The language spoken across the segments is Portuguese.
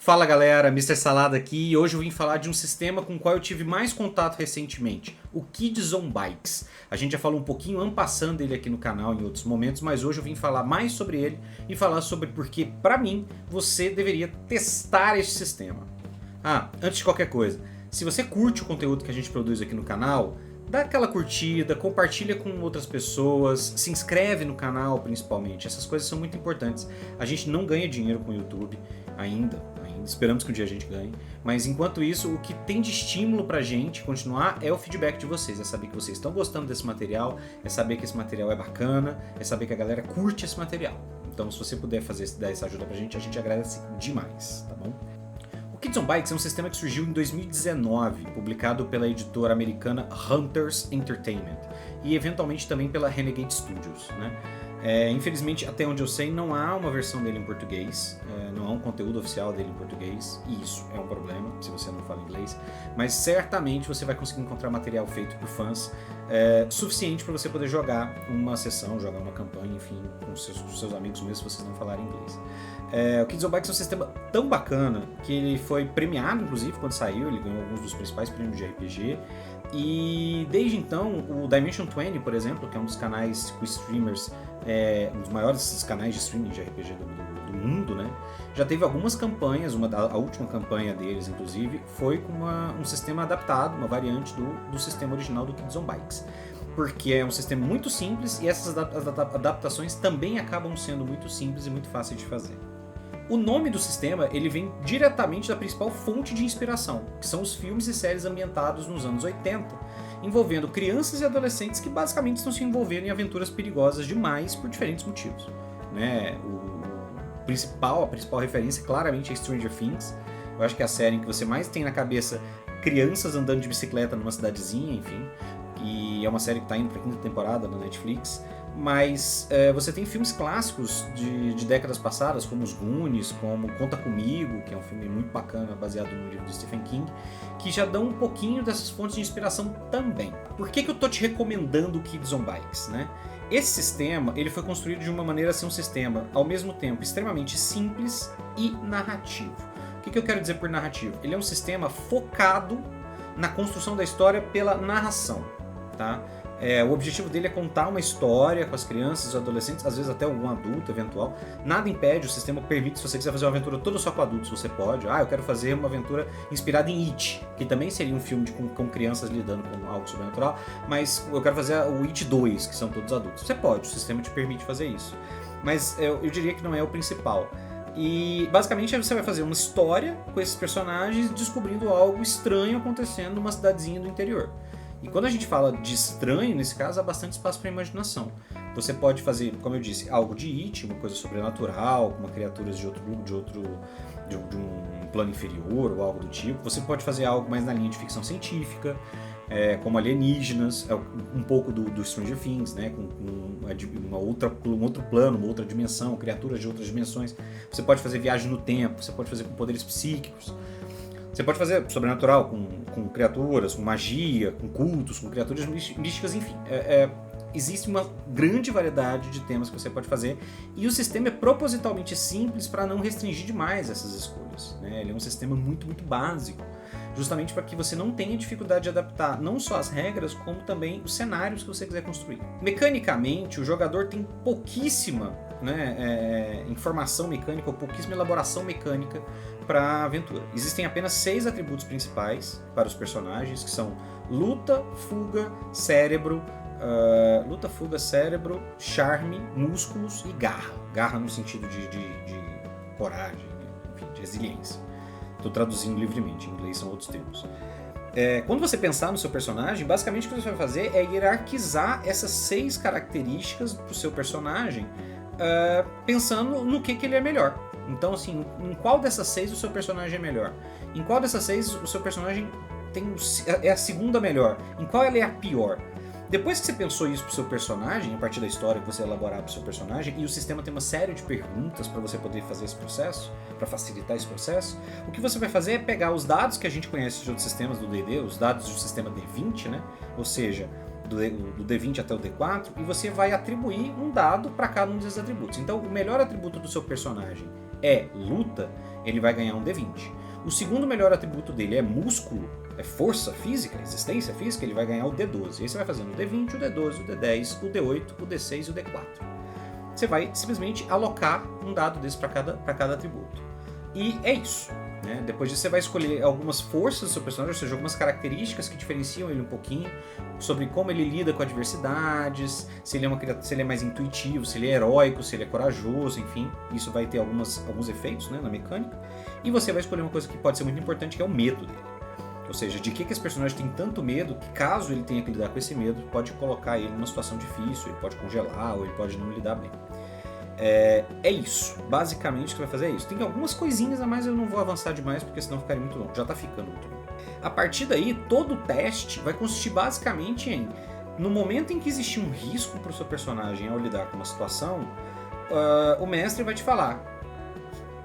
Fala galera, Mister Salada aqui e hoje eu vim falar de um sistema com o qual eu tive mais contato recentemente, o Kids on Bikes. A gente já falou um pouquinho en passant dele aqui no canal em outros momentos, mas hoje eu vim falar mais sobre ele e falar sobre porque, pra mim, você deveria testar este sistema. Antes de qualquer coisa, se você curte o conteúdo que a gente produz aqui no canal, dá aquela curtida, compartilha com outras pessoas, se inscreve no canal principalmente, essas coisas são muito importantes. A gente não ganha dinheiro com o YouTube ainda, esperamos que um dia a gente ganhe, mas enquanto isso, o que tem de estímulo pra gente continuar é o feedback de vocês, é saber que vocês estão gostando desse material, é saber que esse material é bacana, é saber que a galera curte esse material. Então se você puder dar essa ajuda pra gente, a gente agradece demais, tá bom? O Kids on Bikes é um sistema que surgiu em 2019, publicado pela editora americana Hunters Entertainment e eventualmente também pela Renegade Studios, né? Infelizmente, até onde eu sei, não há uma versão dele em português, não há um conteúdo oficial dele em português, e isso é um problema se você não fala inglês, mas certamente você vai conseguir encontrar material feito por fãs suficiente para você poder jogar uma sessão, jogar uma campanha, enfim, com seus amigos mesmo se vocês não falarem inglês. O Kids on Bikes é um sistema tão bacana que ele foi premiado, inclusive, quando saiu, ele ganhou alguns dos principais prêmios de RPG, e desde então, o Dimension 20, por exemplo, que é um dos canais com streamers, um dos maiores canais de streaming de RPG do mundo, né? Já teve algumas campanhas, a última campanha deles, inclusive, foi com um sistema adaptado, uma variante do sistema original do Kids on Bikes. Porque é um sistema muito simples e essas adaptações também acabam sendo muito simples e muito fáceis de fazer. O nome do sistema ele vem diretamente da principal fonte de inspiração, que são os filmes e séries ambientados nos anos 80, envolvendo crianças e adolescentes que basicamente estão se envolvendo em aventuras perigosas demais por diferentes motivos. Né? A principal referência claramente é Stranger Things. Eu acho que é a série em que você mais tem na cabeça crianças andando de bicicleta numa cidadezinha, enfim. E é uma série que está indo para a quinta temporada na Netflix. Mas você tem filmes clássicos de décadas passadas, como Os Goonies, como Conta Comigo, que é um filme muito bacana, baseado no livro do Stephen King, que já dão um pouquinho dessas fontes de inspiração também. Por que eu tô te recomendando o Kids on Bikes, né? Esse sistema ele foi construído de uma maneira a ser um sistema, ao mesmo tempo, extremamente simples e narrativo. O que eu quero dizer por narrativo? Ele é um sistema focado na construção da história pela narração, tá? O objetivo dele é contar uma história com as crianças e adolescentes, às vezes até algum adulto eventual. Nada impede, o sistema permite, se você quiser fazer uma aventura toda só com adultos, você pode. Eu quero fazer uma aventura inspirada em It, que também seria um filme com crianças lidando com algo sobrenatural, mas eu quero fazer o It 2, que são todos adultos. Você pode, o sistema te permite fazer isso. Mas eu diria que não é o principal. E basicamente você vai fazer uma história com esses personagens descobrindo algo estranho acontecendo numa cidadezinha do interior. E quando a gente fala de estranho, nesse caso, há bastante espaço para imaginação. Você pode fazer, como eu disse, algo de It, uma coisa sobrenatural, com criaturas de um plano inferior ou algo do tipo. Você pode fazer algo mais na linha de ficção científica, como alienígenas, um pouco do Stranger Things, né, com um outro plano, uma outra dimensão, criaturas de outras dimensões. Você pode fazer viagem no tempo, você pode fazer com poderes psíquicos. Você pode fazer sobrenatural com criaturas, com magia, com cultos, com criaturas místicas, enfim. Existe uma grande variedade de temas que você pode fazer e o sistema é propositalmente simples para não restringir demais essas escolhas, né? Ele é um sistema muito, muito básico, justamente para que você não tenha dificuldade de adaptar não só as regras, como também os cenários que você quiser construir. Mecanicamente, o jogador tem pouquíssima informação mecânica ou pouquíssima elaboração mecânica para a aventura. Existem apenas 6 atributos principais para os personagens, que são luta, fuga, cérebro, charme, músculos e garra. Garra no sentido de coragem, enfim, de resiliência. Estou traduzindo livremente, em inglês são outros termos. Quando você pensar no seu personagem, basicamente o que você vai fazer é hierarquizar essas 6 características do seu personagem, pensando no que ele é melhor. Então, assim, em qual dessas 6 o seu personagem é melhor? Em qual dessas 6 o seu personagem é a segunda melhor? Em qual ela é a pior? Depois que você pensou isso pro seu personagem, a partir da história que você elaborar pro seu personagem, e o sistema tem uma série de perguntas para você poder fazer esse processo, para facilitar esse processo, o que você vai fazer é pegar os dados que a gente conhece de outros sistemas do D&D, os dados do sistema D20, né? Ou seja, do D20 até o D4, e você vai atribuir um dado para cada um desses atributos. Então, o melhor atributo do seu personagem é luta, ele vai ganhar um D20. O segundo melhor atributo dele é músculo, é força física, resistência física, ele vai ganhar o D12. Aí você vai fazendo o D20, o D12, o D10, o D8, o D6 e o D4. Você vai simplesmente alocar um dado desse para cada atributo. E é isso. Né? Depois disso você vai escolher algumas forças do seu personagem, ou seja, algumas características que diferenciam ele um pouquinho, sobre como ele lida com adversidades, se ele é mais intuitivo, se ele é heróico, se ele é corajoso, enfim. Isso vai ter alguns efeitos, né, na mecânica. E você vai escolher uma coisa que pode ser muito importante, que é o medo dele. Ou seja, de que esse personagem tem tanto medo que, caso ele tenha que lidar com esse medo, pode colocar ele numa situação difícil, ele pode congelar ou ele pode não lidar bem. É isso. Basicamente o que você vai fazer é isso. Tem algumas coisinhas a mais, eu não vou avançar demais porque senão ficaria muito longo. Já tá ficando muito longo. A partir daí, todo o teste vai consistir basicamente em, no momento em que existir um risco para o seu personagem ao lidar com uma situação, o mestre vai te falar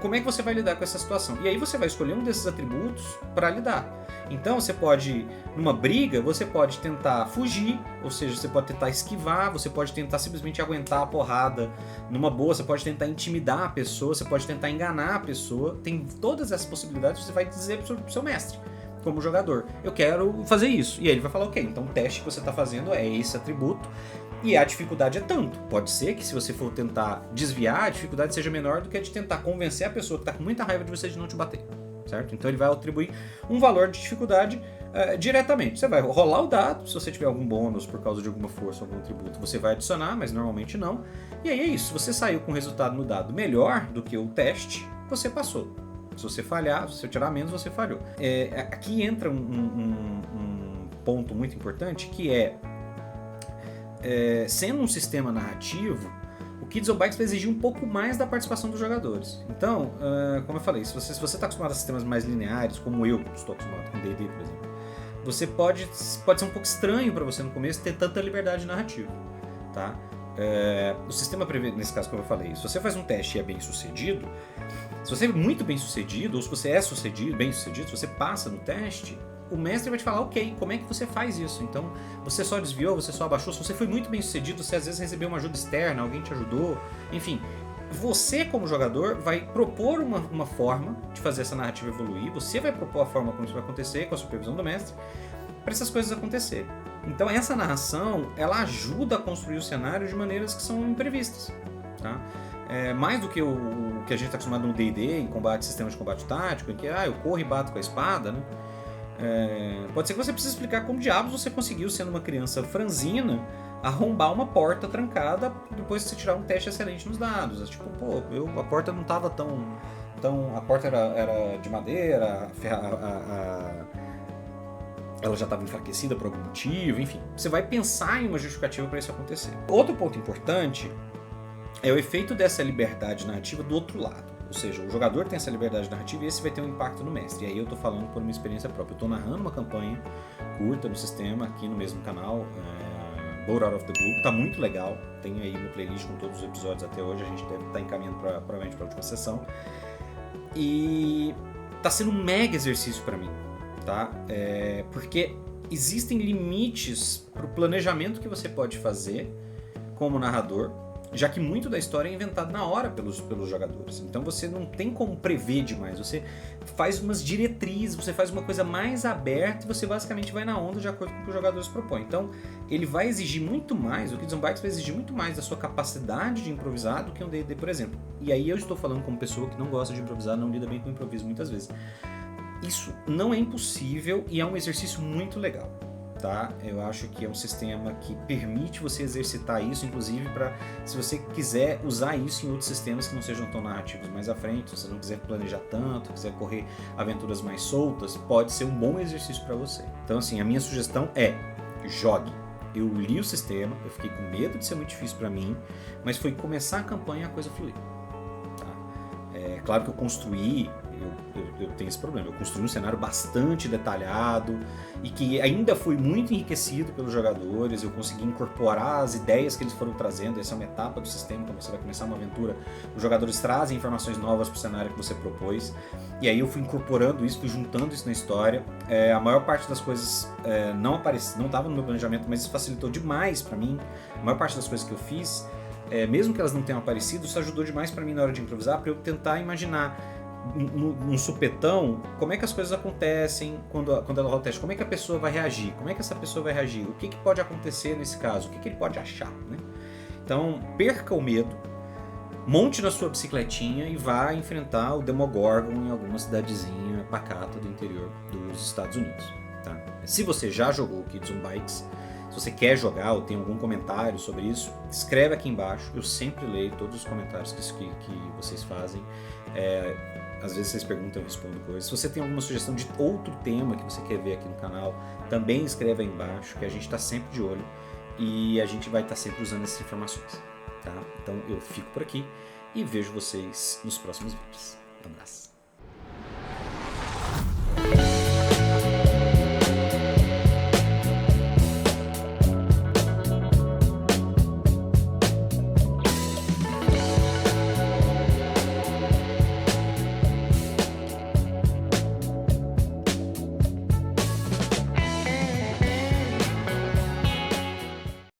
como é que você vai lidar com essa situação. E aí você vai escolher um desses atributos para lidar. Então você pode, numa briga, você pode tentar fugir, ou seja, você pode tentar esquivar, você pode tentar simplesmente aguentar a porrada numa boa, você pode tentar intimidar a pessoa, você pode tentar enganar a pessoa. Tem todas essas possibilidades, você vai dizer pro seu mestre, como jogador, eu quero fazer isso. E aí ele vai falar, ok, então o teste que você está fazendo é esse atributo, e a dificuldade é tanto. Pode ser que se você for tentar desviar, a dificuldade seja menor do que a de tentar convencer a pessoa que está com muita raiva de você de não te bater. Certo? Então ele vai atribuir um valor de dificuldade diretamente. Você vai rolar o dado, se você tiver algum bônus por causa de alguma força, algum atributo, você vai adicionar, mas normalmente não. E aí é isso, se você saiu com um resultado no dado melhor do que o teste, você passou. Se você falhar, se você tirar menos, você falhou. Aqui entra um ponto muito importante, que sendo um sistema narrativo, o Kids on Bikes vai exigir um pouco mais da participação dos jogadores. Então, como eu falei, se você está acostumado a sistemas mais lineares, como eu estou acostumado com D&D, por exemplo, você pode ser um pouco estranho para você no começo ter tanta liberdade narrativa, tá? O sistema prevê, nesse caso como eu falei, se você faz um teste e é bem sucedido, se você é muito bem sucedido, ou se você é bem sucedido, se você passa no teste, o mestre vai te falar, ok, como é que você faz isso? Então, você só desviou, você só abaixou, se você foi muito bem sucedido, você às vezes recebeu uma ajuda externa, alguém te ajudou, enfim. Você, como jogador, vai propor uma forma de fazer essa narrativa evoluir, você vai propor a forma como isso vai acontecer, com a supervisão do mestre, para essas coisas acontecerem. Então, essa narração, ela ajuda a construir o cenário de maneiras que são imprevistas, tá? Mais do que o que a gente está acostumado no D&D, em sistema de combate tático, em que eu corro e bato com a espada, né? Pode ser que você precise explicar como diabos você conseguiu, sendo uma criança franzina, arrombar uma porta trancada depois de você tirar um teste excelente nos dados. Tipo, a porta não estava tão... A porta era de madeira, ela já estava enfraquecida por algum motivo, enfim. Você vai pensar em uma justificativa para isso acontecer. Outro ponto importante é o efeito dessa liberdade narrativa do outro lado. Ou seja, o jogador tem essa liberdade narrativa e esse vai ter um impacto no mestre. E aí eu tô falando por uma experiência própria. Eu tô narrando uma campanha curta no sistema, aqui no mesmo canal, Boat Out of the Blue. Tá muito legal. Tem aí no playlist com todos os episódios até hoje. A gente deve estar encaminhando provavelmente para a última sessão. E tá sendo um mega exercício para mim, tá? Porque existem limites pro planejamento que você pode fazer como narrador, já que muito da história é inventado na hora pelos jogadores. Então você não tem como prever demais, você faz umas diretrizes, você faz uma coisa mais aberta e você basicamente vai na onda de acordo com o que os jogadores propõem. Então ele vai exigir muito mais, o Kids on Bikes vai exigir muito mais da sua capacidade de improvisar do que um D&D, por exemplo. E aí eu estou falando como pessoa que não gosta de improvisar, não lida bem com improviso muitas vezes. Isso não é impossível e é um exercício muito legal. Tá? Eu acho que é um sistema que permite você exercitar isso, inclusive para, se você quiser usar isso em outros sistemas que não sejam tão narrativos mais à frente, se você não quiser planejar tanto, quiser correr aventuras mais soltas, pode ser um bom exercício para você. Então, assim, a minha sugestão é: jogue. Eu li o sistema, eu fiquei com medo de ser muito difícil para mim, mas foi começar a campanha e a coisa fluir. Tá? É claro que eu construí, eu tenho esse problema, eu construí um cenário bastante detalhado e que ainda foi muito enriquecido pelos jogadores, eu consegui incorporar as ideias que eles foram trazendo. Essa é uma etapa do sistema, quando você vai começar uma aventura, os jogadores trazem informações novas para o cenário que você propôs, e aí eu fui incorporando isso, fui juntando isso na história. A maior parte das coisas não estava no meu planejamento, mas isso facilitou demais para mim. A maior parte das coisas que eu fiz, mesmo que elas não tenham aparecido, isso ajudou demais para mim na hora de improvisar, para eu tentar imaginar num supetão, como é que as coisas acontecem quando ela rola o teste? Como é que a pessoa vai reagir? Como é que essa pessoa vai reagir? O que pode acontecer nesse caso? O que ele pode achar, né? Então, perca o medo, monte na sua bicicletinha e vá enfrentar o Demogorgon em alguma cidadezinha pacata do interior dos Estados Unidos. Tá? Se você já jogou Kids on Bikes, se você quer jogar ou tem algum comentário sobre isso, escreve aqui embaixo. Eu sempre leio todos os comentários que vocês fazem. Às vezes vocês perguntam, eu respondo coisas. Se você tem alguma sugestão de outro tema que você quer ver aqui no canal, também escreve aí embaixo, que a gente está sempre de olho e a gente vai estar sempre usando essas informações. Tá? Então eu fico por aqui e vejo vocês nos próximos vídeos. Um abraço.